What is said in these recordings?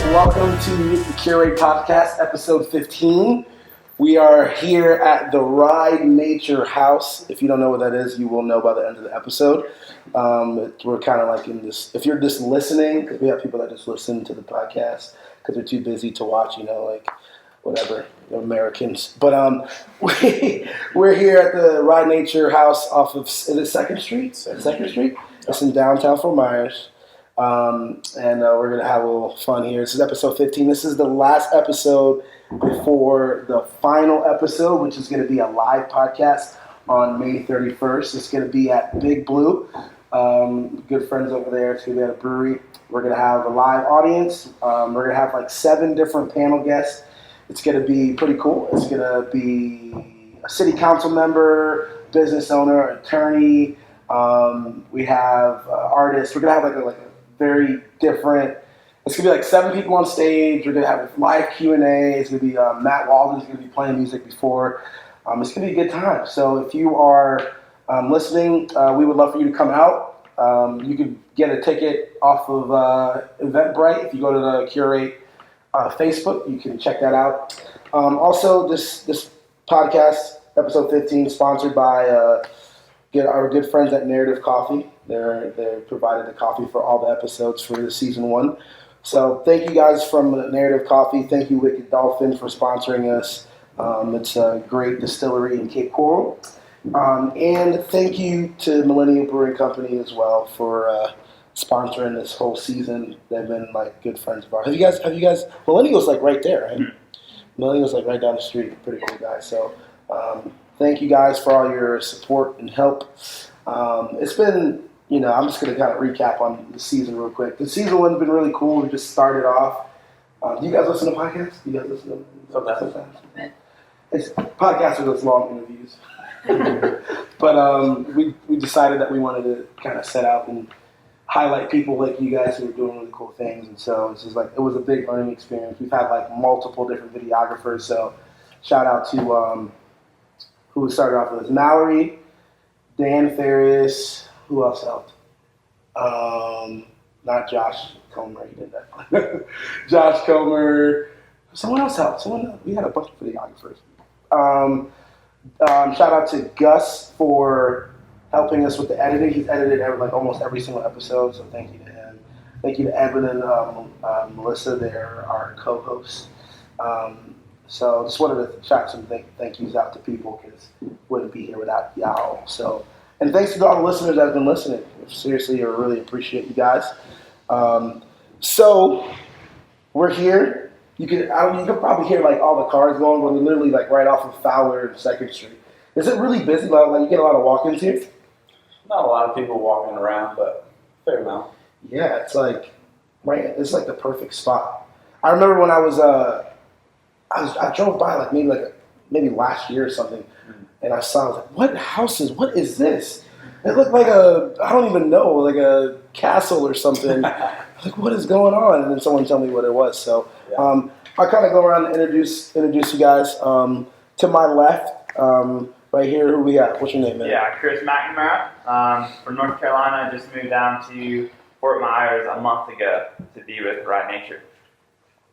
welcome to the Curate Podcast, episode 15. We are here at the Ride Nature House. If you don't know what that is, you will know by the end of the episode. We're kind of like in this, if you're just listening, because we have people that just listen to the podcast because they're too busy to watch, whatever, they're Americans. But we're here at the Ride Nature House off of, is it 2nd Street? 2nd Street? It's in downtown Fort Myers. And we're going to have a little fun here. This is episode 15. This is the last episode before the final episode, which is going to be a live podcast on May 31st. It's going to be at Big Blue. Good friends over there. It's going to be at a brewery. We're going to have a live audience. We're going to have like 7 different panel guests. It's going to be pretty cool. It's going to be a city council member, business owner, attorney. We have artists. We're going to have like a very different. It's gonna be like 7 people on stage. We're gonna have live Q&A. It's gonna be Matt Walden's gonna be playing music before. It's gonna be a good time. So if you are listening, we would love for you to come out. You can get a ticket off of Eventbrite. If you go to the Curate Facebook, you can check that out. Also, this podcast, episode 15, sponsored by our good friends at Narrative Coffee. They provided the coffee for all the episodes for the season 1. So thank you guys from Narrative Coffee. Thank you, Wicked Dolphin, for sponsoring us. It's a great distillery in Cape Coral. And thank you to Millennial Brewing Company as well for sponsoring this whole season. They've been like good friends of ours. Have you guys? Millennial's like right there, right? Mm-hmm. Millennial's like right down the street. Pretty cool guys. So thank you guys for all your support and help. It's been. I'm just going to kind of recap on the season real quick. The season 1's been really cool. We just started off. Do you guys listen to podcasts? Do you guys listen to sometimes? Podcasts are those long interviews. But we decided that we wanted to kind of set out and highlight people like you guys who are doing really cool things. And so it's just like, it was a big learning experience. We've had like multiple different videographers. So shout out to who started off with us. Mallory, Dan Ferris. Who else helped? Not Josh Comer. He did that. Josh Comer. Someone else helped. We had a bunch of videographers. Shout out to Gus for helping us with the editing. He's edited almost every single episode, so thank you to him. Thank you to Evan and Melissa. They're our co-hosts. So just wanted to shout some thank yous out to people because wouldn't be here without y'all. So. And thanks to all the listeners that have been listening. Seriously, I really appreciate you guys. So we're here. You can probably hear like all the cars going. We're literally like right off of Fowler and 2nd Street. Is it really busy? Like you get a lot of walk-ins here? Not a lot of people walking around, but fair amount. Yeah, it's like it's like the perfect spot. I remember when I drove by like maybe last year or something. And I was like, what is this? It looked like I don't even know, like a castle or something. Like, what is going on? And then someone told me what it was. So I'll kind of go around and introduce you guys. To my left, right here, who we got? What's your name, man? Yeah, Chris McNamara from North Carolina. I just moved down to Fort Myers a month ago to be with Ride Nature.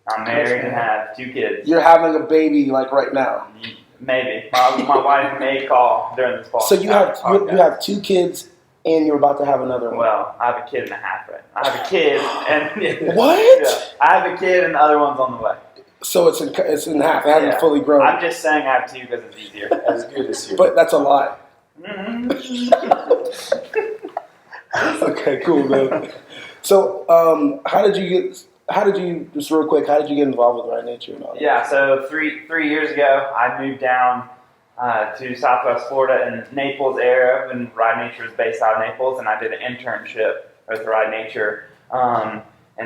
I'm married and have 2 kids. You're having a baby like right now? Maybe. My wife may call during this fall. So you have 2 kids and you're about to have another one? Well, I have a kid and a half right now. I have a kid and... What? Yeah, I have a kid and the other one's on the way. So it's in half. It hasn't fully grown. I'm just saying I have 2 because it's easier. That's good this year. But that's a lie. Mm-hmm. Okay, cool, man. So how did you just real quick, how did you get involved with Ride Nature and all that? Yeah, so three years ago, I moved down to Southwest Florida in Naples area when Ride Nature was based out of Naples, and I did an internship with Ride Nature. And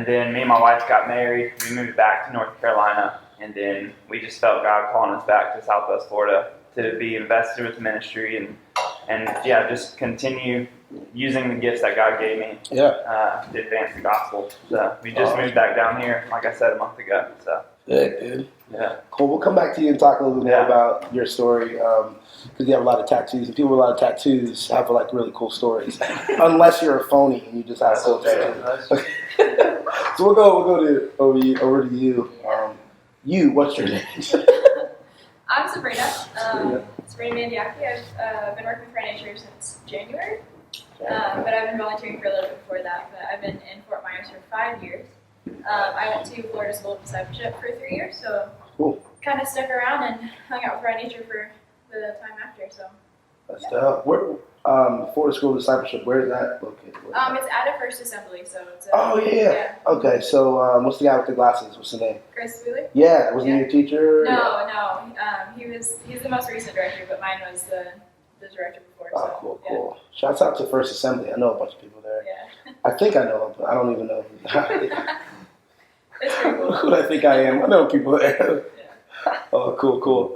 then me and my wife got married. We moved back to North Carolina, and then we just felt God calling us back to Southwest Florida to be invested with the ministry and just continue using the gifts that God gave me to advance the gospel. So we just moved back down here, like I said, a month ago. So Good, dude. Yeah. Cool. We'll come back to you and talk a little bit more Yeah. about your story because you have a lot of tattoos, and people with a lot of tattoos have like really cool stories. Unless you're a phony and you just have cool tattoos. So we'll go to over to you. What's your name? I'm Sabrina. Sabrina Mandiaki. I've been working with Right Nature since January, but I've been volunteering for a little bit before that. But I've been in Fort Myers for 5 years. I went to Florida School of Discipleship for 3 years, so Cool. kind of stuck around and hung out with Right Nature for the time after. So That's dope. Where Florida School of Discipleship? Where is that located? it's at a First Assembly, so it's Oh yeah. Okay, so what's the guy with the glasses? What's his name? Chris Wheeler. Yeah, was he your teacher? No. He's the most recent director, but mine was the director before. Oh, So, cool. Shouts out to First Assembly. I know a bunch of people there. Yeah. I think I know them, but I don't even know It's pretty cool. who I think I am. I know people there. Yeah. Oh, cool.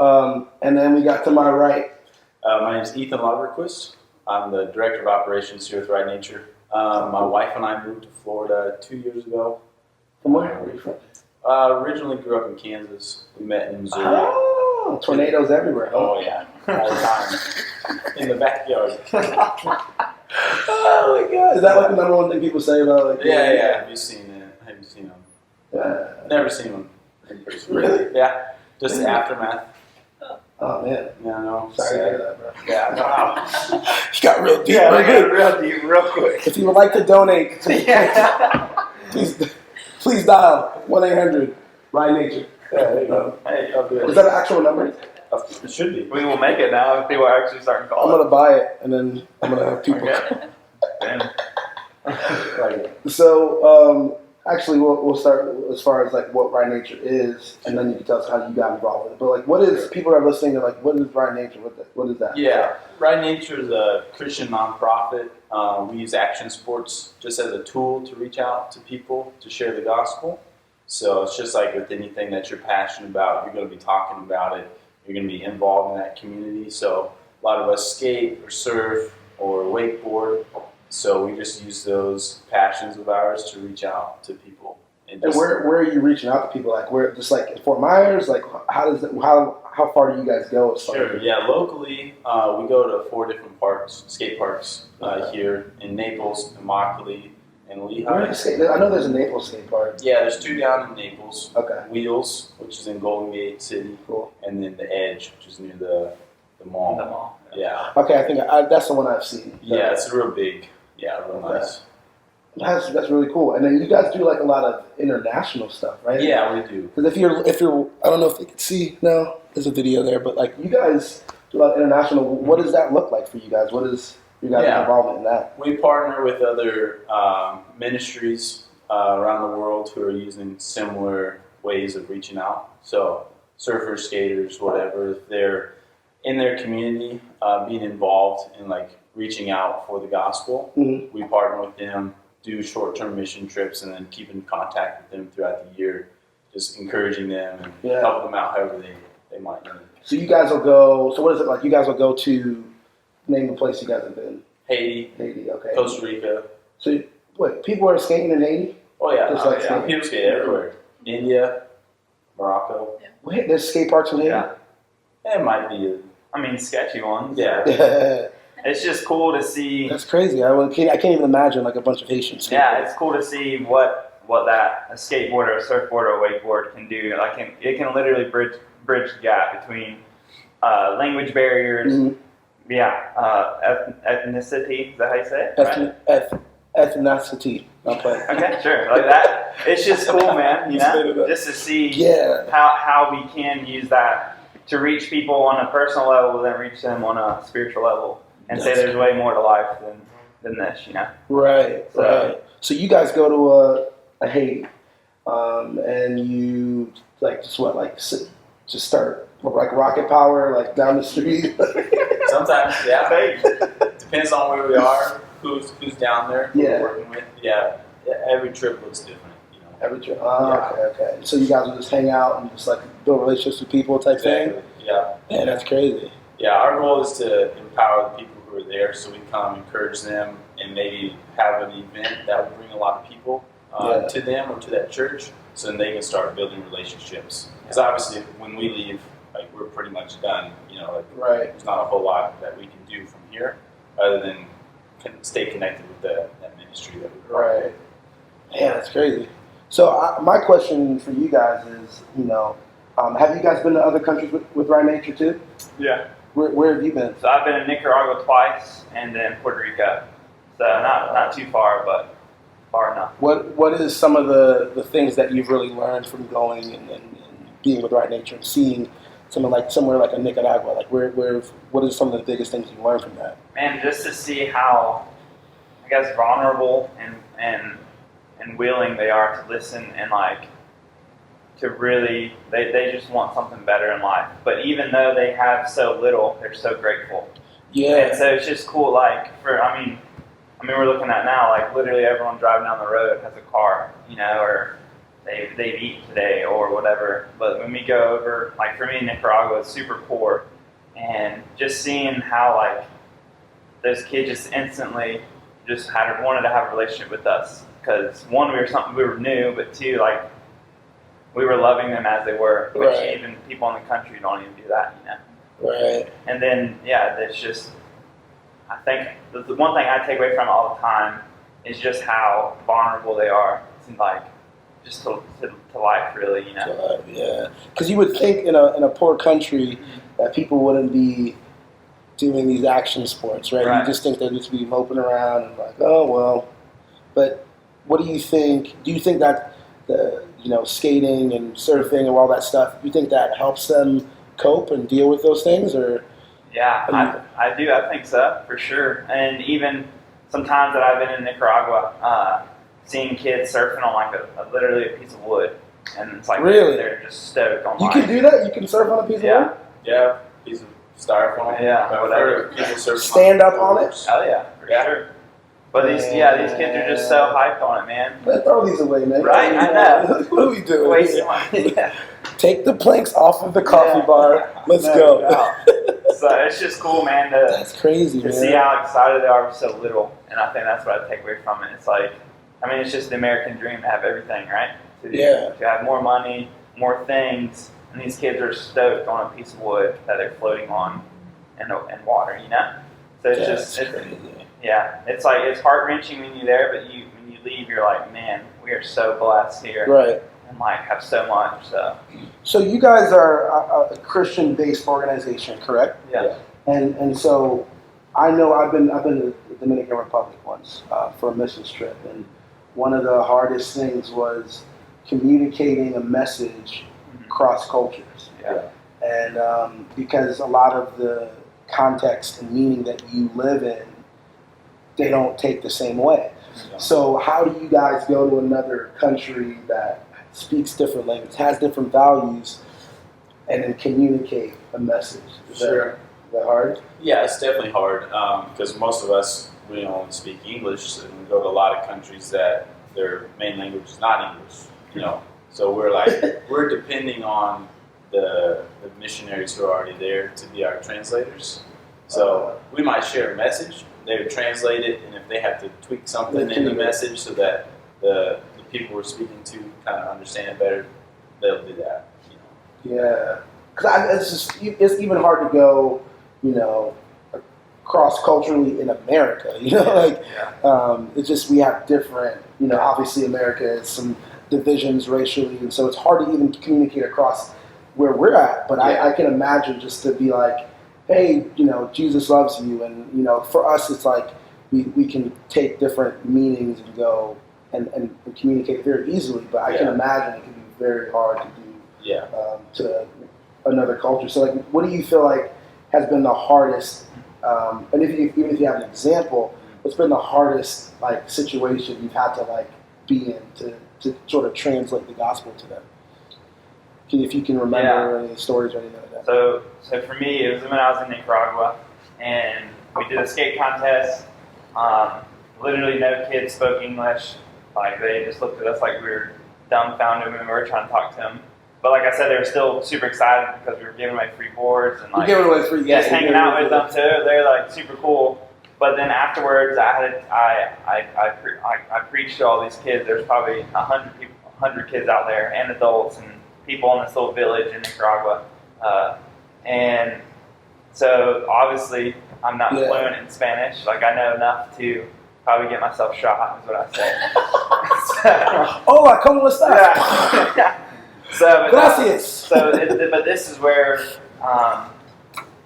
And then we got to my right. My name is Ethan Lagerquist. I'm the Director of Operations here with Right Nature. My wife and I moved to Florida 2 years ago. From where are you from? Originally grew up in Kansas. We met in Missouri. Oh, tornadoes everywhere. Huh? Oh, yeah. All the time. In the backyard. Oh my God! Is that like the number one thing people say about like? Yeah. Have you seen it? Have you seen them? Yeah. Never seen them in person. Really? Yeah. Just the aftermath. Oh man. Yeah, no. Sorry to hear that, bro. Yeah, wow. You got real deep. Yeah, real we got quick. real deep, real quick. If you would like to donate, Yeah. please dial 1-800 Right Nature. Yeah, there you go. Hey, I'll do Is it. that an actual number? It should be. We will make it now if people are actually starting I'm calling. gonna buy it and then I'm gonna have people. Okay. Damn. Like, So actually, we'll start as far as like what Right Nature is, and then you can tell us how you got involved with it. But like, what is people are listening to like, what is Right Nature? What is that? yeah, Right Nature is a Christian nonprofit. We use action sports just as a tool to reach out to people to share the gospel. So it's just like with anything that you're passionate about, you're going to be talking about it. You're going to be involved in that community. So a lot of us skate or surf or wakeboard. So we just use those passions of ours to reach out to people. And where are you reaching out to people? Like, where just like in Fort Myers? Like, how far do you guys go? As far Sure. Yeah. Locally, we go to 4 different parks, skate parks here in Naples, Immokalee, and Where Lehigh. is skate? I know there's a Naples skate park. Yeah, there's 2 down in Naples. Okay, Wheels, which is in Golden Gate City, cool. and then the Edge, which is near the mall. The mall. Yeah. Okay, I think that's the one I've seen. Yeah, it's real big. Yeah, real nice. That's really cool. And then you guys do like a lot of international stuff, right? Yeah, we do. Because if you're, I don't know if you can see now. There's a video there, but like you guys do a lot of international. What does that look like for you guys? What is your guys' Yeah. involvement in that? We partner with other ministries around the world who are using similar ways of reaching out. So surfers, skaters, whatever, if they're in their community, being involved in like reaching out for the gospel, Mm-hmm. we partner with them, do short-term mission trips, and then keep in contact with them throughout the year, just encouraging them and Yeah. help them out however they might need. So you guys will go. So what is it like? You guys will go to name the place you guys have been. Haiti, Haiti. Okay. Costa Rica. So wait, people are skating in Haiti? Oh yeah, Just like yeah. skating. People skate everywhere. India, Morocco. Wait, there's skate parks in Haiti. Yeah. It might be. I mean, sketchy ones. Yeah. It's just cool to see. That's crazy. I can't even imagine like a bunch of Haitians. Yeah, it's cool to see what that a skateboard or a surfboard or a wakeboard can do. Like it can literally bridge the gap between language barriers. Mhm. Yeah, ethnicity. Is that how you say it? Right. Ethnicity. Okay. Okay, sure. Like that. It's just cool, man. You Straight it know, up. just to see Yeah. how we can use that to reach people on a personal level, then reach them on a spiritual level, and say there's way more to life than this. You know. Right. So- Right. So you guys go to a Haiti, and you like just start like rocket power like down the street. Sometimes, yeah. Depends on where we are, who's down there, who Yeah. we're working with. Yeah. Every trip looks different, you know. Every trip. Okay. So you guys will just hang out and just like build relationships with people type thing. Yeah. Man, that's crazy. Yeah, our goal is to empower the people who are there, so we come encourage them and maybe have an event that would bring a lot of people Yeah. to them or to that church. so then they can start building relationships. Because obviously, when we leave, like we're pretty much done. You know, like Right. there's not a whole lot that we can do from here, other than stay connected with that ministry that we're part of. Right. Yeah, that's crazy. So my question for you guys is, have you guys been to other countries with Rye Nature too? Yeah. Where have you been? So I've been in Nicaragua twice, and then Puerto Rico. So not too far, but far enough. What is some of the things that you've really learned from going and being with Rye Nature and seeing somewhere like a Nicaragua? Like what are some of the biggest things you learned from that? Man, just to see how, I guess, vulnerable and willing they are to listen and like to really, they just want something better in life. But even though they have so little, they're so grateful. Yeah. And so it's just cool. Like I mean, we're looking at now, like literally everyone driving down the road has a car, or they've eaten today or whatever. But when we go over, like for me, Nicaragua is super poor, and just seeing how like those kids just instantly just wanted to have a relationship with us, because one, we were new, but two, like we were loving them as they were, which Right. even people in the country don't even do that, Right. And then it's just, I think the one thing I take away from it all the time is just how vulnerable they are to like just to life, really, Yeah. Because you would think in a poor country that people wouldn't be doing these action sports, right? Right. You just think they'd just be moping around and like, oh well. But what do you think? Do you think that the skating and surfing and all that stuff, do you think that helps them cope and deal with those things, or? Yeah, I do. I think so, for sure. And even sometimes that I've been in Nicaragua, seeing kids surfing on like literally a piece of wood, and it's like Really? they're just stoked on You life. can do that? You can surf on a piece of wood? Yeah, piece of styrofoam. Yeah, I've whatever. heard of people surfing Stand up on it? Oh yeah, for sure. But these kids are just so hyped on it, man. Man, throw these away, man. Right, I know. What are we doing? Wasting money. Yeah. Take the planks off of the coffee Yeah. bar. Let's No go. doubt. So it's just cool, man, That's crazy, to man. see how excited they are for so little. And I think that's what I take away from it. It's like, it's just the American dream to have everything, right? To have more money, more things, and these kids are stoked on a piece of wood that they're floating on in water, So it's crazy. it's like, it's heart-wrenching when you're there, but when you leave, you're like, man, we are so blessed here. Right. And like have so much, So you guys are a Christian-based organization, correct? yeah. And so I know I've been to the Dominican Republic once for a missions trip, and one of the hardest things was communicating a message across cultures. Yeah. And because a lot of the context and meaning that you live in, they don't take the same way. Yeah. So how do you guys go to another country that speaks different language, has different values, and then communicate a message? Is that hard? Yeah, it's definitely hard because most of us, we only speak English, and we go to a lot of countries that their main language is not English, So we're depending on the missionaries who are already there to be our translators. So we might share a message, they would translate it, and if they have to tweak something in the message so that the people we're speaking to kind of understand it better, they'll do that. Yeah, because it's even hard to go, cross culturally in America. It's just we have different. Obviously America has some divisions racially, and so it's hard to even communicate across where we're at. But I can imagine just to be like, hey, Jesus loves you, and for us it's like we can take different meanings and go and communicate very easily. But I can imagine it can be very hard to do to another culture. So like, what do you feel like has been the hardest? And even if you have an example, what's been the hardest situation you've had to be in to sort of translate the gospel to them? If you can remember any stories or anything like that. So for me, it was when I was in Nicaragua, and we did a skate contest. Literally no kids spoke English. They just looked at us like we were dumbfounded when we were trying to talk to them. But like I said, they were still super excited because we were giving away free boards and You're giving away free, just hanging out with them too. They're super cool. But then afterwards, I preached to all these kids. There's probably 100 100 kids out there and adults and people in this little village in Nicaragua. And so obviously I'm not fluent in Spanish. Like I know enough to probably get myself shot is what I say. Hola, ¿cómo estás? Yeah. So, Gracias. But this is where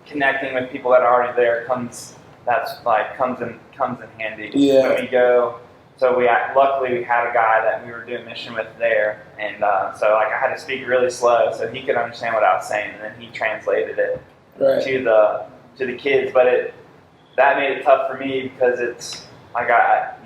connecting with people that are already there comes in handy. Yeah. When we go, so luckily we had a guy that we were doing mission with there, and so like I had to speak really slow so he could understand what I was saying, and then he translated it to the kids. But that made it tough for me because it's like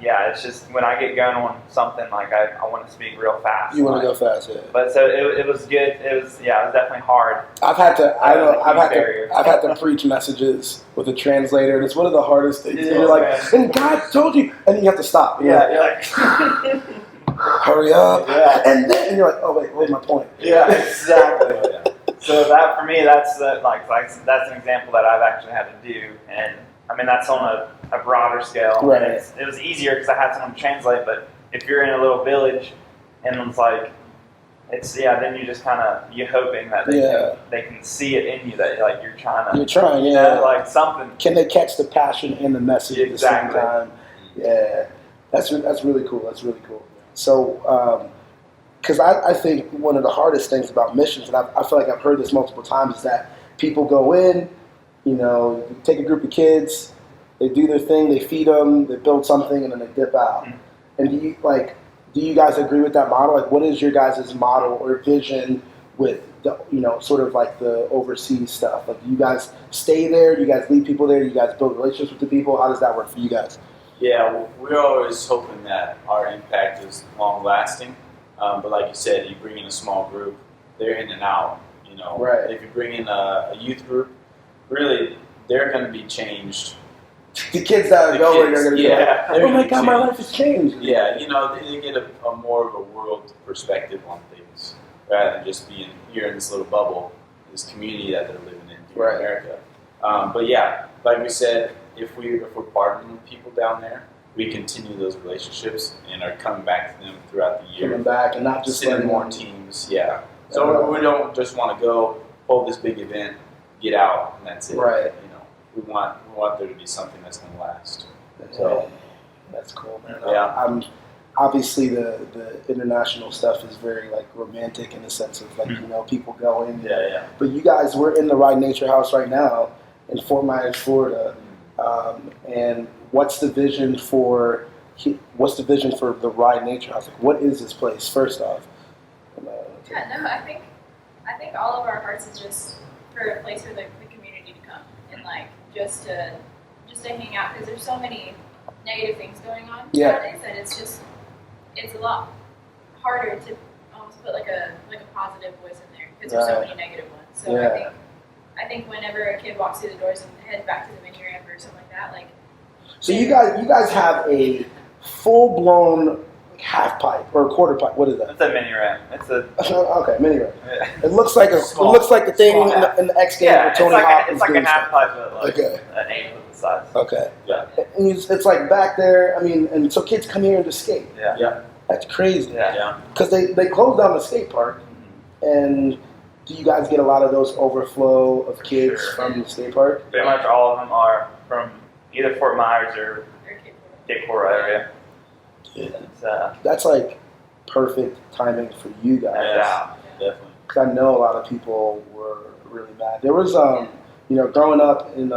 it's just when I get going on something like I want to speak real fast. You want to go fast, yeah. But so it was good. It was definitely hard. I've had to preach messages with a translator, and it's one of the hardest things. Yeah, you're like, and God told you, and then you have to stop. You're You're like hurry up, and then you're like, oh wait, what's my point? Yeah, exactly. So that for me, that's that's an example that I've actually had to do, and I mean that's on a broader scale. Right. And it was easier because I had someone to translate. But if you're in a little village, and it's like, then you just you're hoping that they can see it in you that like you're trying, like something. Can they catch the passion and the message Exactly. at the same time? Yeah, that's really cool. That's really cool. So, because I think one of the hardest things about missions, and I feel like I've heard this multiple times, is that people go in, you take a group of kids, they do their thing, they feed them, they build something, and then they dip out. Mm-hmm. And do you guys agree with that model? Like, what is your guys' model or vision with the, sort of like the overseas stuff? Like, do you guys stay there? Do you guys lead people there? Do you guys build relationships with the people? How does that work for you guys? Yeah, we're always hoping that our impact is long lasting. But like you said, you bring in a small group, they're in and out. Right. If you bring in a youth group, really, they're going to be changed. The kids that are going are going to be like, oh my God, my life has changed. Yeah, they get a more of a world perspective on things rather than just being here in this little bubble, this community that they're living in here in America. But yeah, like we said, if we're partnering with people down there, we continue those relationships and are coming back to them throughout the year. Coming back and not just sending more teams. Yeah. So we don't just want to go hold this big event, get out, and that's it. Right. We want there to be something that's going to last. So that's cool, man. Yeah. Obviously the international stuff is very romantic in the sense of people go in. Yeah. But you guys, we're in the Ride Nature House right now in Fort Myers, Florida, and what's the vision for the Ride Nature House? Like, what is this place? First off. I think all of our hearts is just for a place for the community to come and just to hang out, because there's so many negative things going on nowadays that it's a lot harder to almost put like a positive voice in there because there's so many negative ones. So I think whenever a kid walks through the doors and heads back to the mini ramp or something like that, so you guys have a full blown half pipe or a quarter pipe. What is that? It's a mini ramp. It's a okay, mini ramp. Yeah. It looks like the thing in the X Games where Tony Hawk is doing a half stuff. pipe, but an eighth of the size. Okay. Yeah. And it's like back there. I mean, and so kids come here to skate. Yeah. That's crazy. Yeah. Because they closed down the skate park, and do you guys get a lot of those overflow of kids from the skate park? Pretty much all of them are from either Fort Myers or Cape Coral area. Yeah. That's perfect timing for you guys. Yeah, definitely. Because I know a lot of people were really mad. There was, growing up in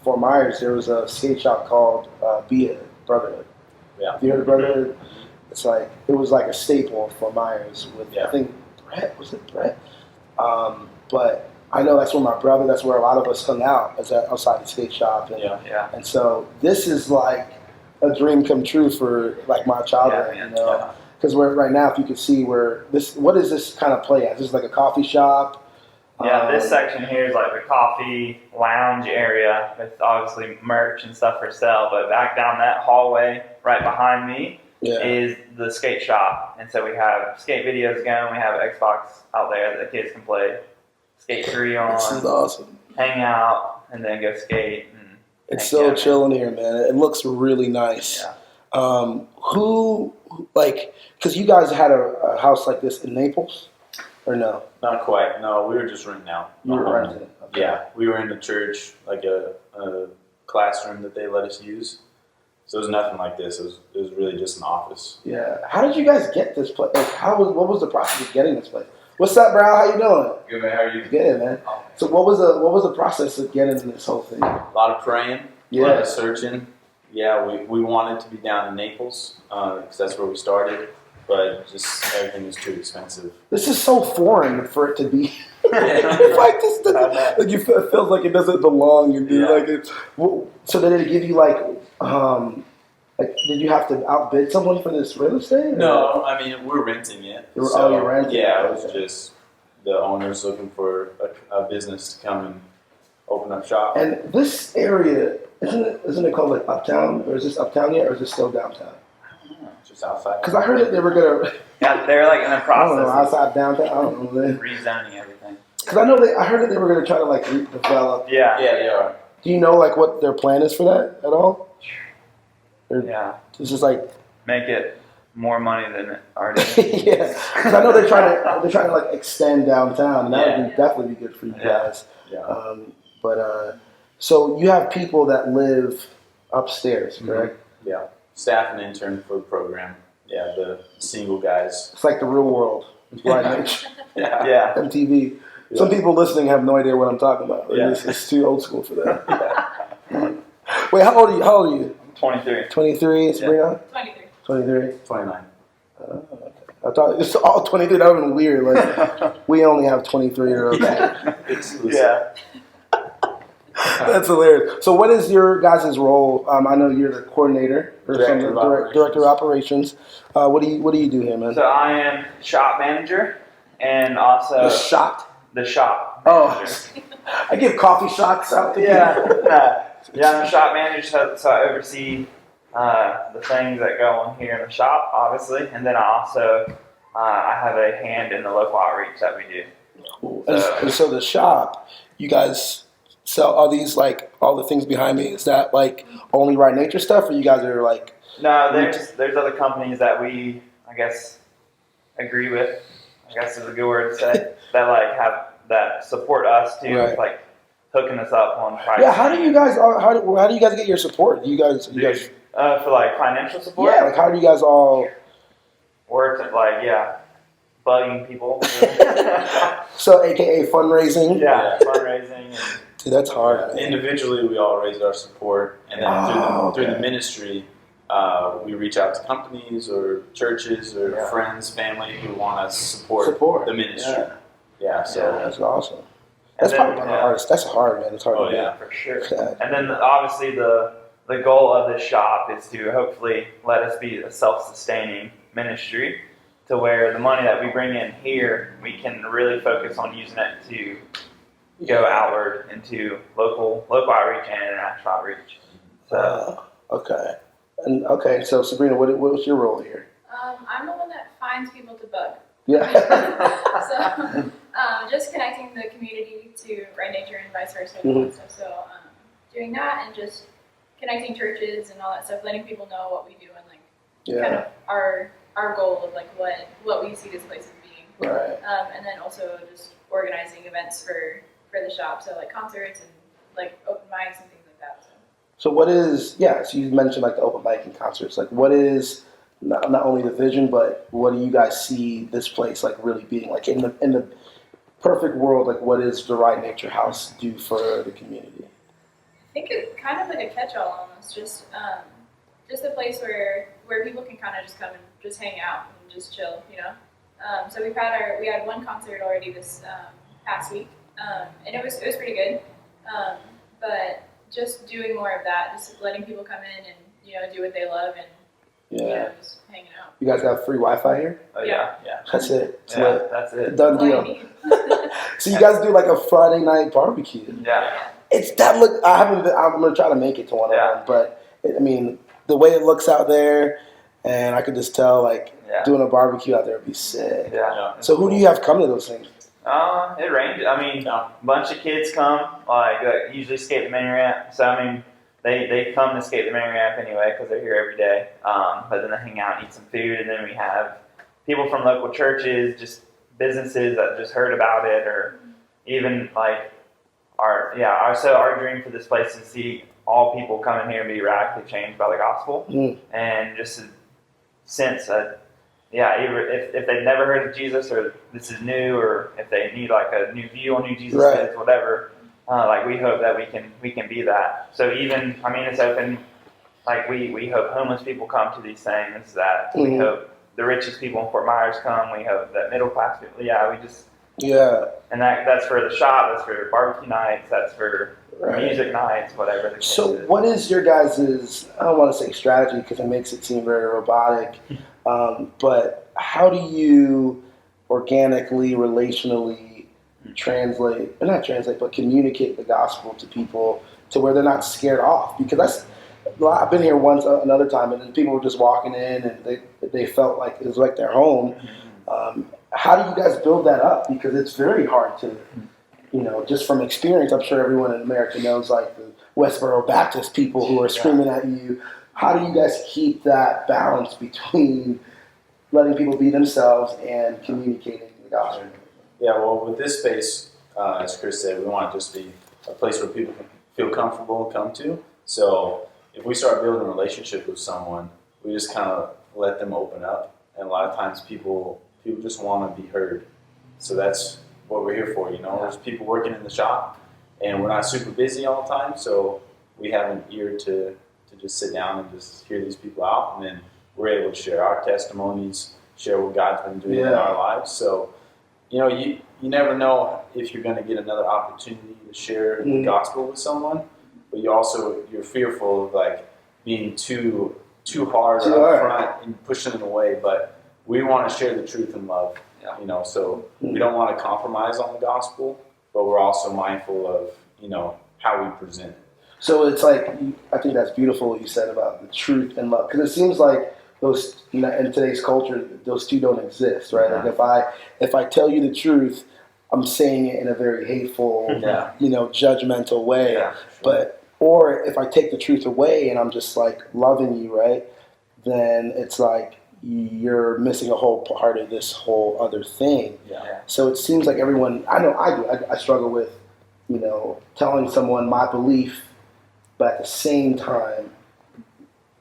Fort Myers, there was a skate shop called Be It Brotherhood. Yeah. Have you heard of Brotherhood? It's it was like a staple of Fort Myers with, I think, Brett. Was it Brett? But I know that's that's where a lot of us hung out, outside the skate shop. And, and so this is like a dream come true for my childhood, because we're right now, if you could see what does this kind of play at? Is this like a coffee shop? Yeah, this section here is like the coffee lounge area with obviously merch and stuff for sale. But back down that hallway right behind me is the skate shop. And so we have skate videos going. We have Xbox out there that the kids can play Skate 3 on. This is awesome. Hang out and then go skate. It's so chill in here, man. It looks really nice. Who, like, because you guys had a house like this in Naples, or no? Not quite. No, we were just renting out. You were renting. Okay. Yeah, we were in a church, like a classroom that they let us use. So it was nothing like this. It was really just an office. Yeah. How did you guys get this place? Like, what was the process of getting this place? What's up, bro? How you doing? Good, man. How are you? Good, man. So what was the process of getting this whole thing? A lot of praying, a lot of searching. Yeah, we wanted to be down in Naples because that's where we started, but just everything was too expensive. This is so foreign for it to be. Like this, like it feels like it doesn't belong. And like it. So did it give you like did you have to outbid someone for this real estate? No, I mean we're renting it. You're renting. Yeah, it was just the owners looking for a business to come and open up shop. And this area isn't it called like Uptown, or is this Uptown yet, or is it still downtown? Just outside. Because I heard that they were gonna. Yeah, they're like in the I don't process know, outside downtown. I don't know. of rezoning everything. Because I heard that they were gonna try to like redevelop. Yeah. Yeah, they are. Do you know like what their plan is for that at all? Or Yeah. it's just like Make it more money than it already is. yeah, because I know they're trying to like extend downtown, and that would definitely be good for you guys. Yeah. So you have people that live upstairs, correct? Yeah. Staff and intern for the program. Yeah, the single guys. It's like the real world, right? Yeah. Yeah. MTV. Some people listening have no idea what I'm talking about. Yeah. It's too old school for that. Wait, how old are you? 23. 23, Sabrina? 23. 23. 29. I thought it's all 23. That would have been weird. Like we only have 23-year-olds. Yeah. That's hilarious. So, what is your guys' role? I know you're the coordinator or Director director of operations. What do you do here, man? So I am shop manager and also The shot. the shop Oh, manager. I give coffee shots out to Yeah. people. Yeah, I'm a shop manager, so I oversee the things that go on here in the shop, obviously, and then I also I have a hand in the local outreach that we do. Cool. And so the shop, you guys sell all these like all the things behind me. Is that like only Right Nature stuff, or you guys are like? No, there's other companies that we, I guess, agree with. I guess is a good word to say that like have that support us too, Right. like hooking us up on price. Yeah, how do you guys get your support? You guys for like financial support? yeah, like how do you guys all? Or to like bugging people. So, AKA fundraising. Yeah, fundraising. And, Dude, that's hard. Man. Individually, we all raise our support, and then through the ministry, we reach out to companies or churches or friends, family who want us to support the ministry. Yeah, so that's awesome. That's probably one of the hardest. That's hard, man. It's hard to do. yeah. for sure. And then obviously the goal of this shop is to hopefully let us be a self-sustaining ministry, to where the money that we bring in here, we can really focus on using it to go outward into local outreach and international outreach. So Okay. So Sabrina, what's your role here? I'm the one that finds people to bug. Yeah. So just connecting the community to Right Nature and vice versa and stuff. So doing that and just connecting churches and all that stuff, letting people know what we do and like kind of our goal of like what we see this place as being. Right. And then also just organizing events for the shop, so like concerts and like open mics and things like that. So what is so you mentioned like the open mic and concerts. Like what is not only the vision, but what do you guys see this place like really being like in the perfect world? Like what does the Right Nature House do for the community? I think it's kind of like a catch-all almost, just a place where people can kind of just come and just hang out and just chill, you know. So we had one concert already this past week, and it was pretty good. But just doing more of that, just letting people come in and do what they love and just hanging out. You guys have free Wi-Fi here? Oh yeah. That's it. It's Yeah, lit. that's it. Done deal. So you guys do like a Friday night barbecue. Yeah. It's that look. I'm gonna try to make it to one of them, but I mean the way it looks out there, and I could just tell like doing a barbecue out there would be sick. Yeah. So who do you have come to those things? It ranges. I mean, a bunch of kids come, like usually skate the main ramp. So I mean, they come to skate the mini ramp anyway because they're here every day. But then they hang out and eat some food, and then we have people from local churches, just businesses that just heard about it, or even like our dream for this place is to see all people come in here and be radically changed by the gospel, and just a sense that either if they've never heard of Jesus, or this is new, or if they need like a new view on who Jesus is, whatever. Like we hope that we can be that. So even it's open. Like we hope homeless people come to these things. That we hope the richest people in Fort Myers come. We hope that middle class people. And that's for the shop. That's for barbecue nights. That's for music nights. Whatever the case is. What is your guys'? I don't want to say strategy because it makes it seem very robotic. But how do you organically, relationally communicate the gospel to people to where they're not scared off? Because I've been here once, another time, and then people were just walking in and they felt like it was like their home. How do you guys build that up? Because it's very hard to, just from experience, I'm sure everyone in America knows like the Westboro Baptist people who are screaming at you. How do you guys keep that balance between letting people be themselves and communicating the gospel? Yeah, well, with this space, as Chris said, we want to just be a place where people can feel comfortable and come to. So if we start building a relationship with someone, we just kind of let them open up. And a lot of times people just want to be heard. So that's what we're here for, There's people working in the shop, and we're not super busy all the time, so we have an ear to just sit down and just hear these people out, and then we're able to share our testimonies, share what God's been doing in our lives. So you never know if you're going to get another opportunity to share the gospel with someone, but you're fearful of like being too hard or up front and pushing them away. But we want to share the truth in love, So we don't want to compromise on the gospel, but we're also mindful of how we present it. So it's like, I think that's beautiful what you said about the truth and love, because it seems like those in today's culture, those two don't exist, right? Like if I tell you the truth, I'm saying it in a very hateful, judgmental way. Yeah, sure. Or if I take the truth away and I'm just like loving you, right? Then it's like you're missing a whole part of this whole other thing. Yeah. So it seems like everyone, I know I do. I struggle with, telling someone my belief, but at the same time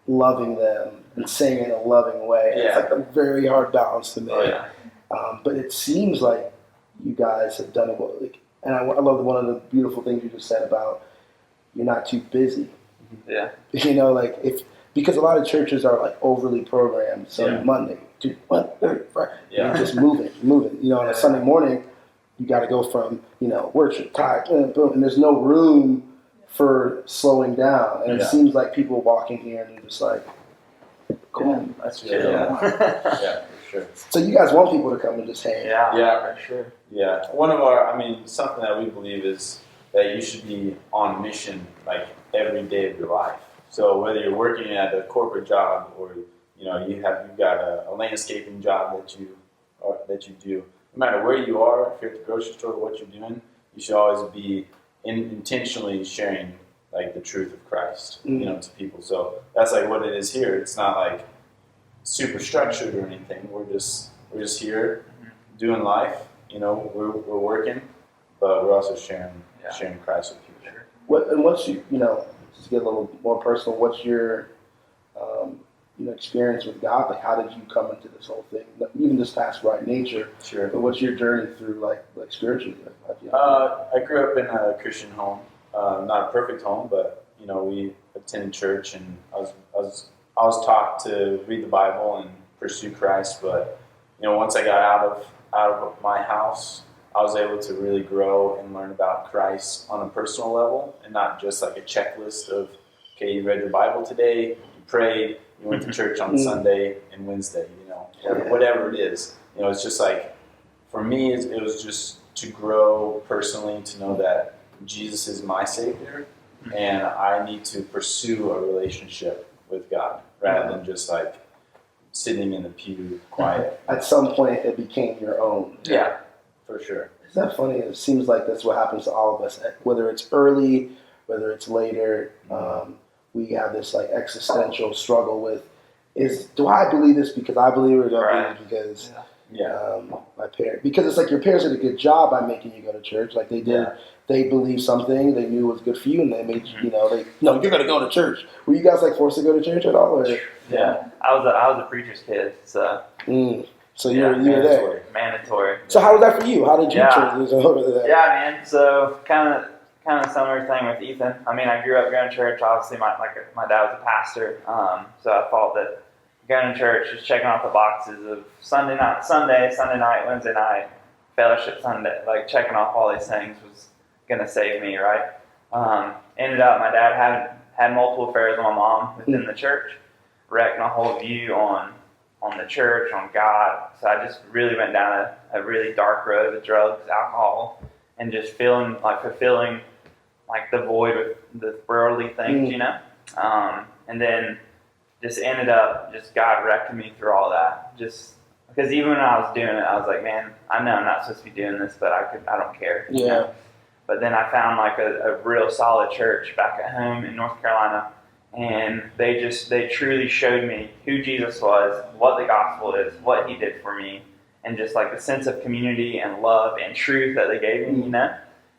loving them and saying it in a loving way. Yeah. It's like a very hard balance to make. Oh, yeah. But it seems like you guys have done it well. And I love one of the beautiful things you just said about you're not too busy. Yeah. Because a lot of churches are like overly programmed. So Monday, Tuesday, Wednesday, Friday, you're just moving. On a Sunday morning, you got to go from worship, tired, boom, and there's no room for slowing down. And it seems like people walk in here and they're just like, cool. That's true. Yeah, for sure. So you guys want people to come and just hang. Yeah, for sure. Yeah. One of something that we believe is that you should be on mission like every day of your life. So whether you're working at a corporate job or you've got a landscaping job that you do, no matter where you are, if you're at the grocery store, what you're doing, you should always be intentionally sharing like the truth of Christ, to people. So that's like what it is here. It's not like super structured or anything. We're just here doing life. We're working, but we're also sharing Christ with people. What's just get a little more personal, what's your experience with God? Like, how did you come into this whole thing? Even this past Right Nature. Sure. But what's your journey through like spiritually? I grew up in a Christian home, not a perfect home, but we attended church, and I was taught to read the Bible and pursue Christ. But once I got out of my house, I was able to really grow and learn about Christ on a personal level, and not just like a checklist of, okay, you read the Bible today, you prayed, you went to church on Sunday and Wednesday, whatever it is. It's just like, for me, it was just to grow personally, to know that Jesus is my Savior, and I need to pursue a relationship with God rather than just like sitting in the pew quiet. At some point, it became your own. Yeah. For sure. Isn't that funny? It seems like that's what happens to all of us, whether it's early, whether it's later. we have this like existential struggle with do I believe this because I believe it, or do I believe it because my parents? Because it's like your parents did a good job by making you go to church. Like they did, they believed something, they knew was good for you, and they made you know no, you're gonna go to church. Were you guys like forced to go to church at all? Or? Yeah, I was a preacher's kid, so. So you were there. Mandatory. So how was that for you? How did you transition over to that? Yeah, man. So kind of similar thing with Ethan. I mean, I grew up going to church. Obviously, my dad was a pastor. So I thought that going to church, just checking off the boxes of Sunday night, Wednesday night, fellowship Sunday, like checking off all these things was gonna save me, right? Ended up, my dad had multiple affairs with my mom within the church, wrecked my whole view on the church, on God. So I just really went down a really dark road with drugs, alcohol, and just fulfilling like the void with the worldly things, you know. And then just ended up just God wrecking me through all that. Just because even when I was doing it, I was like, man, I know I'm not supposed to be doing this, but I don't care. Yeah. You know? But then I found like a real solid church back at home in North Carolina. And they truly showed me who Jesus was, what the gospel is, what he did for me, and just like the sense of community and love and truth that they gave me, you know,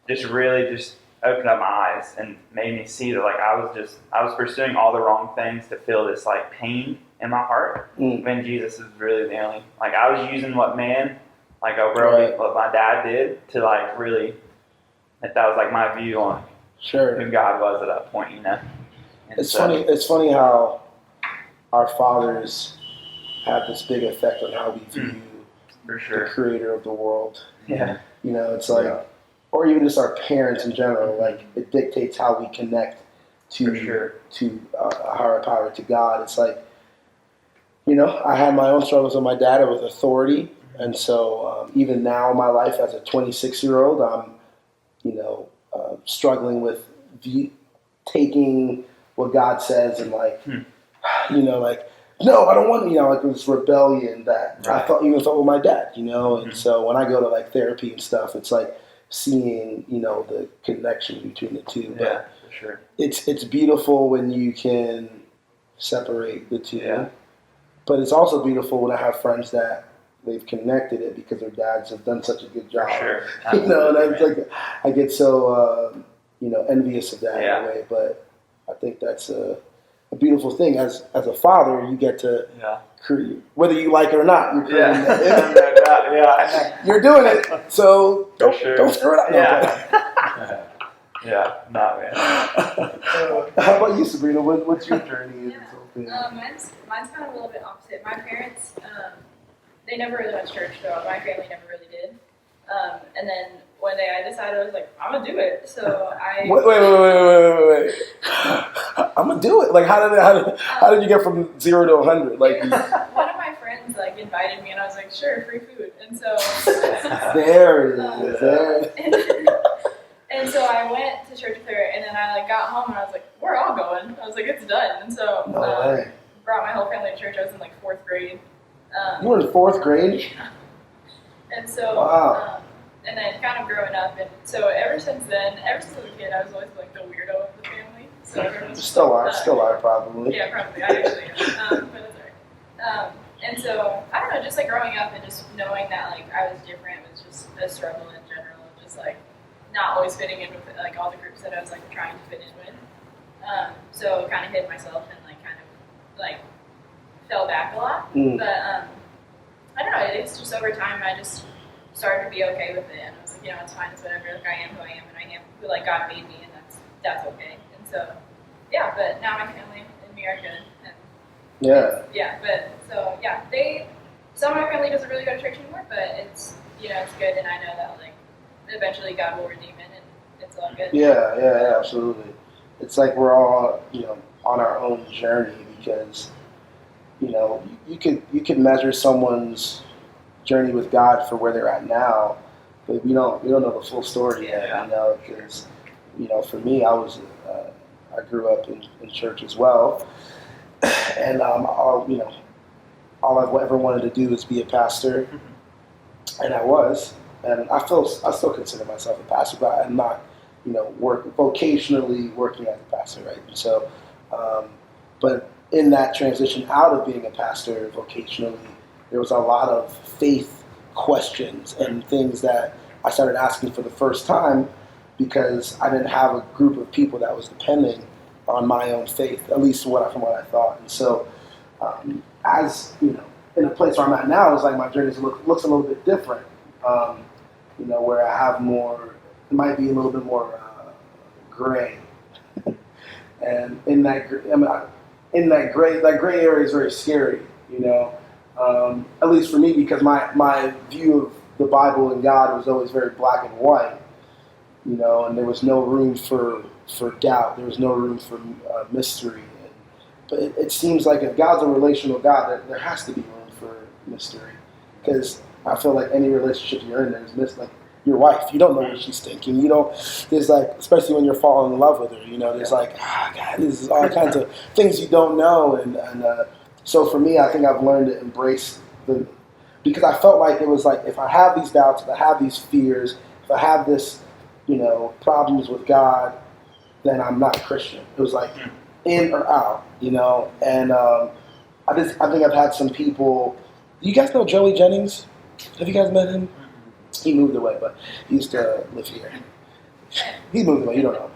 just really just opened up my eyes and made me see that like I was pursuing all the wrong things to feel this like pain in my heart when Jesus is really the only, like I was using what man, like what my dad did to like really, that was like my view on who God was at that point, you know. And it's funny how our fathers have this big effect on how we view for sure the creator of the world. Yeah. You know, it's like, or even just our parents in general, like it dictates how we connect to a higher power, to God. It's like, you know, I had my own struggles with my dad and with authority. And so even now in my life as a 26-year-old, I'm, you know, struggling with taking what God says and like, you know, like, no, I don't want, you know, like this rebellion that I felt with my dad, you know. And so when I go to like therapy and stuff, it's like seeing, you know, the connection between the two. But for sure. It's beautiful when you can separate the two. Yeah. But it's also beautiful when I have friends that they've connected it because their dads have done such a good job. For sure. You know, and it's like I get so you know, envious of that in a way. But I think that's a beautiful thing. As a father, you get to create, whether you like it or not. You're creating that. You're doing it, so don't screw it up. Man. How about you, Sabrina? What's your journey in this whole thing? Mine's kind of a little bit opposite. My parents, they never really went to church, though. My family never really did. And then one day I decided, I was like, I'm gonna do it. So I wait. I'm gonna do it. Like, how did you get from 0 to 100? Like, one of my friends like invited me, and I was like, sure, free food. And so there it is. And so I went to church with her, and then I like got home, and I was like, we're all going. I was like, it's done. And so brought my whole family to church. I was in like 4th grade. You were in 4th grade? And so, and then kind of growing up, and so ever since then, ever since I was a kid, I was always like the weirdo of the family. So everyone's still are probably. Yeah, probably. I actually am, but it's alright. And so I don't know, just like growing up and just knowing that like I was different was just a struggle in general, just like not always fitting in with like all the groups that I was like trying to fit in with. So kind of hid myself and like kind of like fell back a lot, but. I don't know, it's just over time I just started to be okay with it, and I was like, you know, it's fine, it's whatever, like I am who I am, and I am who like God made me, and that's okay. And so, yeah, but now my family and me are good, and some of my family doesn't really go to church anymore, but it's, you know, it's good, and I know that like eventually God will redeem it, and it's all good. Yeah, absolutely. It's like we're all, you know, on our own journey, because you know, you could measure someone's journey with God for where they're at now, but we don't know the full story yet. You know, because you know, for me, I grew up in church as well, and all I've ever wanted to do is be a pastor, and I was, and I still consider myself a pastor, but I'm not, you know, vocationally working as a pastor, right? And so But in that transition out of being a pastor vocationally, there was a lot of faith questions and things that I started asking for the first time because I didn't have a group of people that was depending on my own faith, at least from what I thought. And so, as you know, in the place where I'm at now, it's like my journey looks a little bit different. Where I have more, it might be a little bit more gray, and in that gray area is very scary. At least for me, because my view of the Bible and God was always very black and white. And there was no room for doubt. There was no room for mystery. But it seems like if God's a relational God, there has to be room for mystery. Because I feel like any relationship you're in, there's like your wife. You don't know what she's thinking. There's like, especially when you're falling in love with her, there's like, God, there's all kinds of things you don't know. And so for me, I think I've learned to embrace because I felt like it was like, if I have these doubts, if I have these fears, if I have this, problems with God, then I'm not a Christian. It was like in or out, and I think I've had some people. Do you guys know Joey Jennings? Have you guys met him? He moved away, but he used to live here. He moved away. You don't know,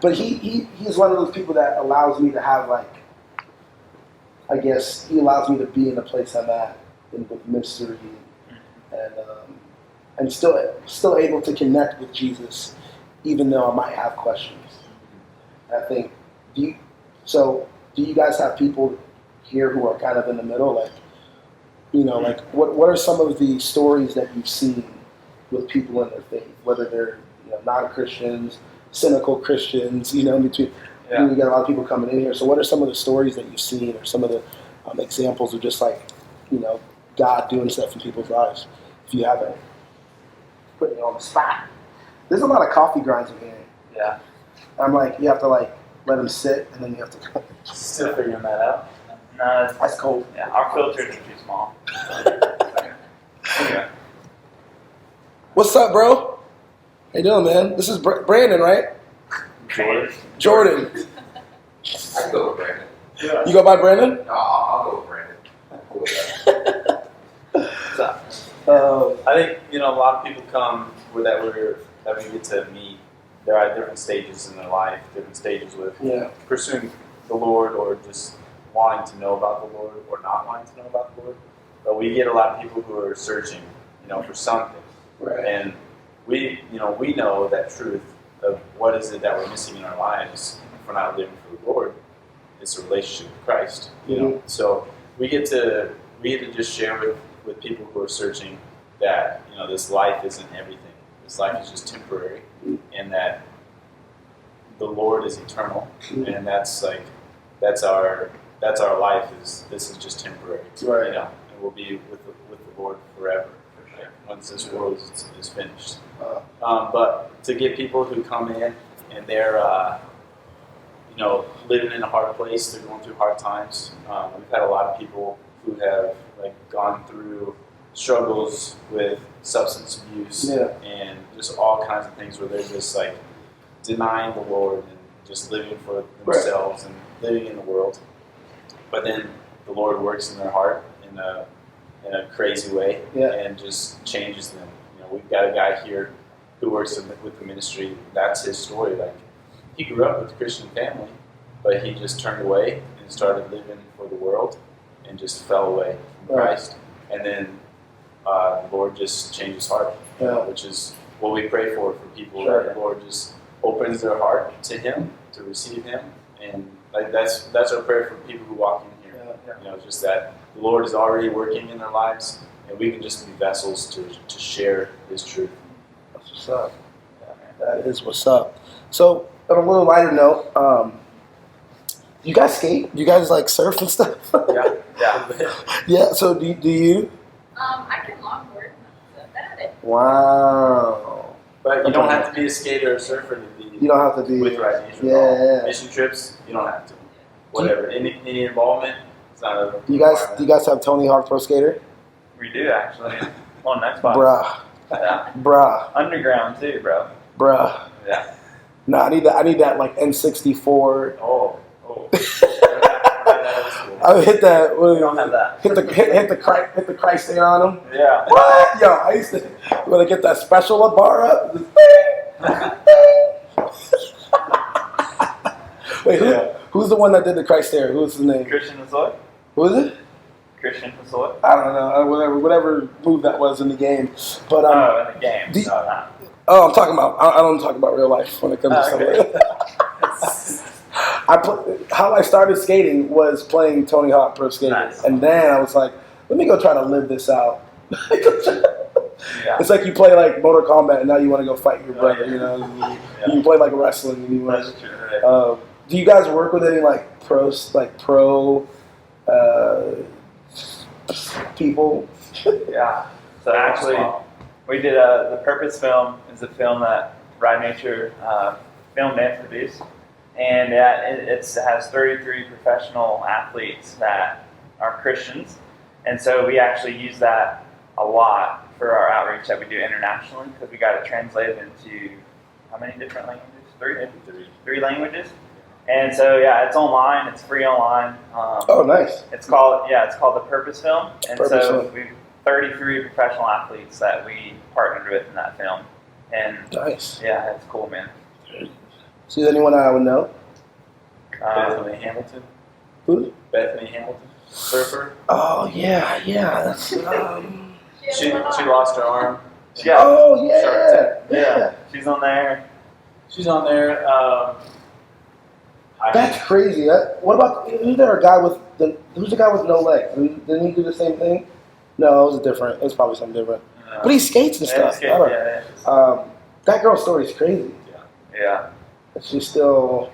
but he's one of those people that allows me to have I guess he allows me to be in the place I'm at with mystery and still able to connect with Jesus, even though I might have questions. I think, do you guys have people here who are kind of in the middle? What are some of the stories that you've seen with people in their faith, whether they're non-Christians, cynical Christians, in between? Yeah. We got a lot of people coming in here. So what are some of the stories that you've seen, or some of the examples of just God doing stuff in people's lives? If you haven't, putting you on the spot. There's a lot of coffee grinds in here. Yeah. I'm like, you have to let them sit, and then you have to. Still figuring that out. No, That's cold. Yeah, our filters are too small. Anyway. What's up, bro? How you doing, man? This is Brandon, right? Jordan. I can go with Brandon. Yeah. You go by Brandon? No, I'll go with Brandon. I'm cool with So, I think a lot of people come that we get to meet. They're at different stages in their life, different stages with pursuing the Lord, or just wanting to know about the Lord, or not wanting to know about the Lord. But we get a lot of people who are searching, for something, Right. and we know that truth of what is it that we're missing in our lives if we're not living for the Lord. It's a relationship with Christ, So we get to just share with people who are searching that this life isn't everything. This life is just temporary, and that the Lord is eternal, and that's our life. This is just temporary, Right. And we'll be with the Lord forever. Once this world is finished. But to get people who come in and they're living in a hard place, they're going through hard times. We've had a lot of people who have gone through struggles with substance abuse and just all kinds of things where they're just denying the Lord and just living for themselves and living in the world. But then the Lord works in their heart in a crazy way and just changes them. We've got a guy here who works with the ministry. That's his story. He grew up with a Christian family, but he just turned away and started living for the world and just fell away from Christ. And then the Lord just changed his heart, which is what we pray for people. Sure. That the Lord just opens their heart to Him, to receive Him, and that's our prayer for people who walk in here. Just that the Lord is already working in their lives, and we can just be vessels to share His truth. That's what's up. That is what's up. So, on a little lighter note, you guys skate? Do you guys surf and stuff? Yeah. Yeah. So do you? I can longboard. That's about it. Wow. But you don't have to be a skater or surfer to be. You don't have to be with Ride Nature. Yeah. Mission trips, you don't have to. Whatever. Any involvement, it's not a. Do you guys have Tony Hawk Pro Skater? We do actually. On next spot. Bruh. Yeah. Bruh. Underground too, bro. Bruh. Yeah. No, I need that. I need that N64. Oh. Oh. I would hit that. We don't have that. Hit the Christ there on them. Yeah. What? Yo, I used to when I get that special bar up. Just Wait, who's the one that did the Christ there? Who's his name? Christian Hosoi? Who is it? Christian Hosoi? I don't know. Whatever move that was in the game. But Oh, in the game. the- No, not. oh, I'm talking about. I don't talk about real life when it comes to stuff Okay. like that. How I started skating was playing Tony Hawk Pro Skater, Nice. and then I was like, let me go try to live this out. Yeah. It's like you play like Mortal Kombat, and now you want to go fight your brother. You know, Yeah. you play like wrestling, and you want That's true. to. Do you guys work with any like pro people? Yeah. So actually, we did the Purpose film is a film that Ride Nature filmed and produced, and it has 33 professional athletes that are Christians, and so we actually use that a lot for our outreach that we do internationally because we got it translated into how many different languages? Three languages. And so it's online. It's free online. Oh, nice. It's called the Purpose Film, and Purpose so Film. we've 33 professional athletes that we partnered with in that film, and Nice. yeah, it's cool, man. See anyone I would know? Bethany Hamilton. Who? Bethany Hamilton. Surfer. Oh yeah. That's She lost her arm. Yeah, Oh Shark yeah, she's on there. She's on there. That's crazy. What about who's there? Who's the guy with no legs? Didn't he do the same thing? No, it was different. It was probably something different. But he skates and stuff. I don't know. That girl's story is crazy. Yeah. She's still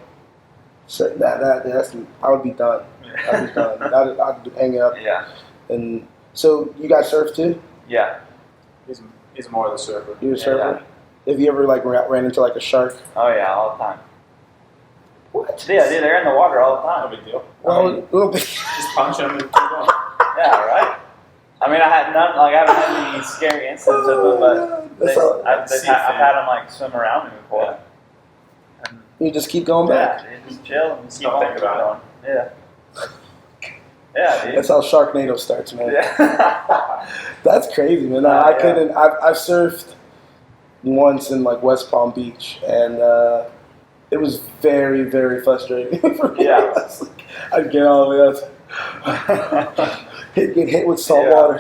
that's I would be done. I'd be done. I'd hang up. Yeah. And so you guys surf too? Yeah. He's more of the surfer. You're a surfer. Have you ever like ran into like a shark? Oh yeah, all the time. What? Yeah, dude, they're in the water all the No time. big deal. Well, a little bit. Just punch him and keep going. Yeah, right. I mean, I had none. Like, I haven't had any scary incidents with them, but I've had them like swim around me before. And, You just keep going back. yeah, dude, just chill and keep Don't on think about going. Yeah. Yeah, dude. That's how Sharknado starts, man. Yeah. That's crazy, man. I couldn't. I've surfed once in like West Palm Beach, and it was very, very frustrating for me. Yeah. I'd get all the way up, get hit with salt Yeah. water.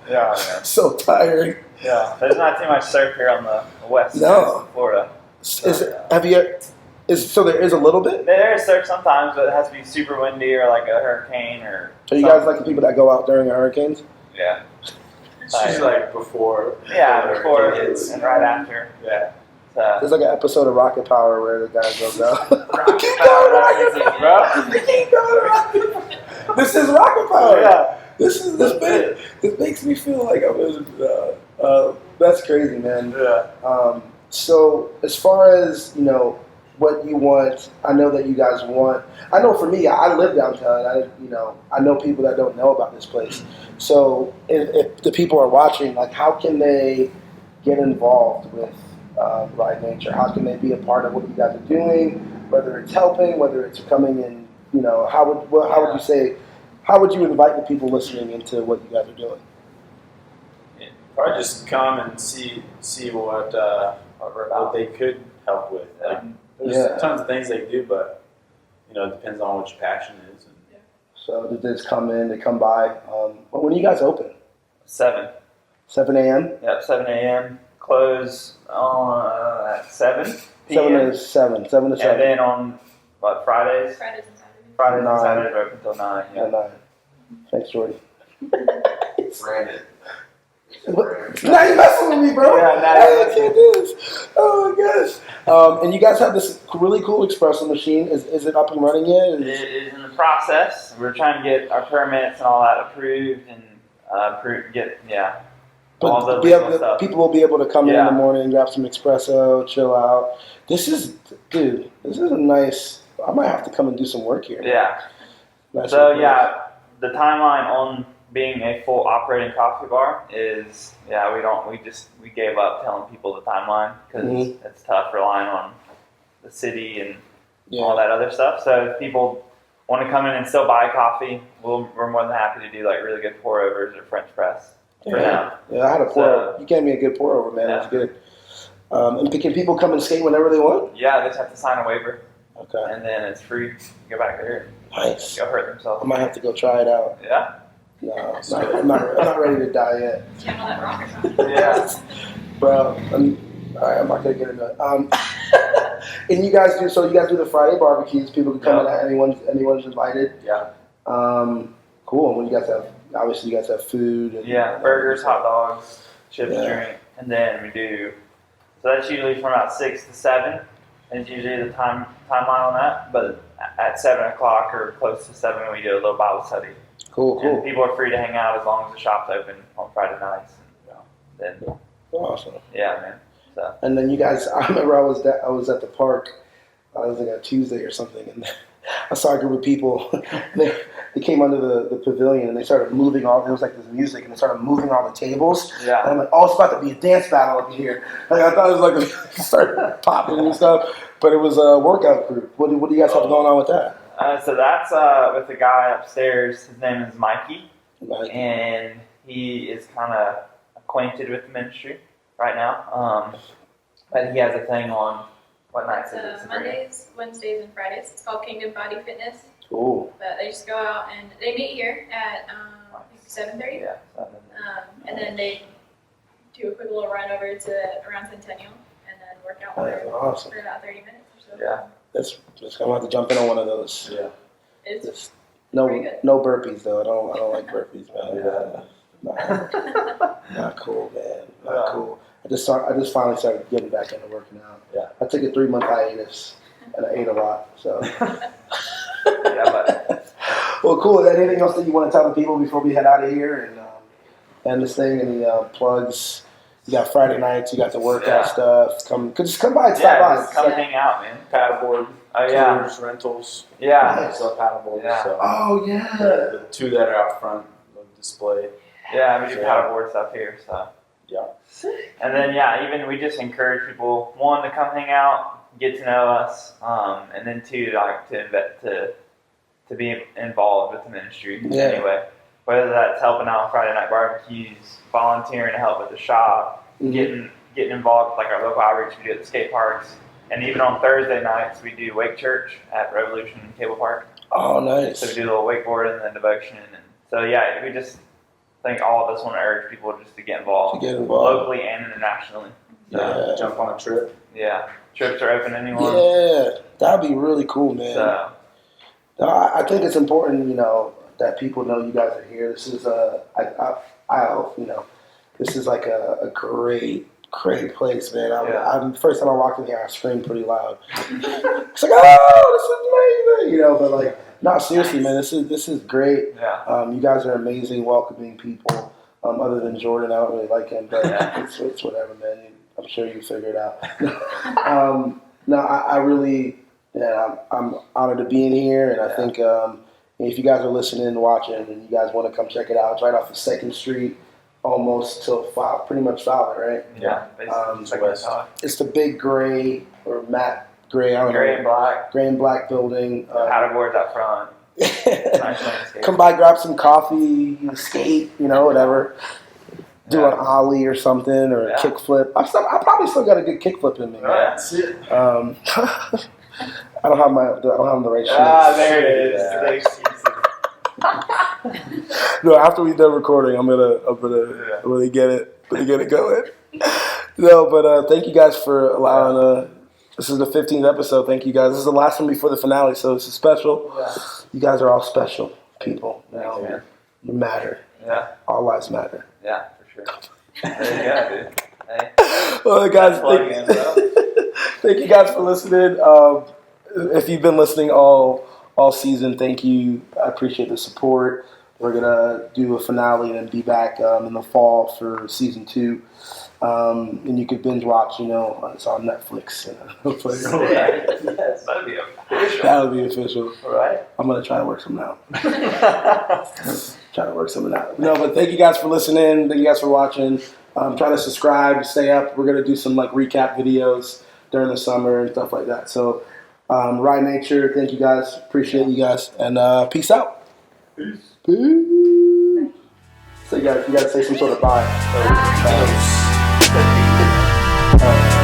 Yeah, man. So tiring. Yeah. There's not too much surf here on the west No. coast of Florida. So there is a little bit? There is surf sometimes, but it has to be super windy or like a hurricane or. Are you guys like the people that go out during hurricanes? Yeah. She's like before. Before it hits. and right after. Yeah. So, There's like an episode of Rocket Power where the guy goes out. Rocket Power, Rocket Power. Keep going, Rocket Power. This is Rocket Power. Yeah. This makes me feel like I'm in. That's crazy, man. Yeah. So as far as what you want, I know that you guys want. I know for me, I live downtown. I know people that don't know about this place. So if the people are watching, like, how can they get involved with Ride Nature? How can they be a part of what you guys are doing? Whether it's helping, whether it's coming in, how would you say? How would you invite the people listening into what you guys are doing? Or just come and see what they could help with. Like, there's tons of things they do, but it depends on what your passion is. So they just come in, they come by. When are you guys open? 7. 7 a.m. Yep, 7 a.m. Close at 7 p.m. 7 to 7. 7 to 7. And then on Fridays? Fridays and Saturdays. Fridays and 9. Saturdays are open until 9. Yeah. And 9. Thanks, Jordy. Brandon. Now you're messing with me, bro. Yeah, now Hey, you're I can't do this. Oh my gosh. And you guys have this really cool espresso machine. Is it up and running yet? It is in the process. We're trying to get our permits and all that approved and all the legal stuff. People will be able to come in the morning, grab some espresso, chill out. This is a nice. I might have to come and do some work here. Yeah. Nice So work. the timeline on being a full operating coffee bar is we gave up telling people the timeline because it's tough relying on the city and all that other stuff. So if people want to come in and still buy coffee, we're more than happy to do like really good pour overs or French press for now. Yeah, I had a pour over. You gave me a good pour over, man. That's good. And can people come and skate whenever they want? Yeah, they just have to sign a waiver. Okay. And then it's free to go back there. Nice. Go hurt themselves. I might have to go try it out. Yeah. No, I'm not ready to die yet. Channel that rock or something. Yeah. Bro, I'm not gonna get into it. And you guys do the Friday barbecues. People can come in. Anyone's invited. Yeah. Cool. When you guys have food. And, burgers, hot dogs, chips, drink, and then we do. So that's usually from about 6 to 7. And it's usually the timeline on that. But at 7 o'clock or close to 7, we do a little Bible study. Cool. And people are free to hang out as long as the shop's open on Friday nights. And then, awesome. Yeah, man. So. And then you guys, I remember I was at the park. I was like on Tuesday or something, and I saw a group of people. They came under the pavilion and they started moving all. There was like this music, and they started moving all the tables. Yeah. And I'm like, oh, it's about to be a dance battle up here. Like, I thought it was like started popping and stuff, but it was a workout group. What do you guys have going on with that? So that's with the guy upstairs. His name is Mikey. And he is kind of acquainted with the ministry right now. But he has a thing on what nights is it? Mondays, Wednesdays, and Fridays. It's called Kingdom Body Fitness. Cool. But they just go out and they meet here at I think 7:30. Yeah. And then they do a quick little run over to around Centennial and then work out for about 30 minutes or so. Yeah. That's I'm gonna have to jump in on one of those. Yeah. It's no pretty good. no burpees though. I don't like burpees, man. Yeah. Not cool, man. Not cool. I just finally started getting back into working out. Yeah. I took a 3-month hiatus and I ate a lot. So. Well, cool. Anything else that you want to tell the people before we head out of here and end this thing? Any plugs? You got Friday nights. You got the workout stuff. Just come by and stop by. Just come hang out, man. Paddleboard. Tours, rentals. Yeah. So paddleboard. Yeah. So Oh yeah. the 2 that are out front, the display. Yeah, we do paddleboard stuff here, so. Yeah. And then even we just encourage people, 1, to come hang out, get to know us, and then 2, like to be involved with the ministry anyway. Whether that's helping out on Friday night barbecues, volunteering to help with the shop, getting involved with like our local outreach we do at the skate parks, and even on Thursday nights we do Wake Church at Revolution Cable Park. Oh, nice. So we do a little wakeboard and then devotion, and so we just think all of us want to urge people just to get involved, locally and internationally. So, jump on a trip. Yeah, trips are open to anyone. Yeah, that'd be really cool, man. So, I think it's important, that people know you guys are here. This is this is like a great place, man. First time I walked in here, I screamed pretty loud. It's like, oh, this is amazing, but like, no, seriously, man, this is great. Yeah. You guys are amazing, welcoming people. Other than Jordan, I don't really like him, but it's whatever, man. I'm sure you figure it out. No, I really, I'm honored to be in here, and I think if you guys are listening and watching, and you guys want to come check it out, it's right off of 2nd Street, almost till pretty much Fowler, right? Yeah, basically. It's the big gray or matte gray, I don't know. Gray and black building. Paddleboards up front. Nice come by, grab some coffee, skate, whatever. Do an ollie or something, or a kickflip. I probably still got a good kickflip in me. Right. That's it. I don't have the right shoes. There it is. No, after we're done recording, I'm gonna really get it going. No, but thank you guys for allowing. This is the 15th episode. Thank you guys. This is the last one before the finale, so this is special. Yeah. You guys are all special people. Man. You matter. Yeah. All lives matter. Yeah, for sure. There you go, dude. Hey. Well, guys, thank you guys for listening. If you've been listening all season, thank you. I appreciate the support. We're gonna do a finale and then be back in the fall for season 2. And you could binge watch. It's on Netflix. Yes, that'd be official. That'll be official. All right. I'm gonna try to work something out. No, but thank you guys for listening. Thank you guys for watching. Try to subscribe, stay up. We're gonna do some recap videos during the summer and stuff like that. So, Ride Nature, thank you guys. Appreciate you guys. And peace out. Peace. So you gotta say some sort of bye. Bye. All right.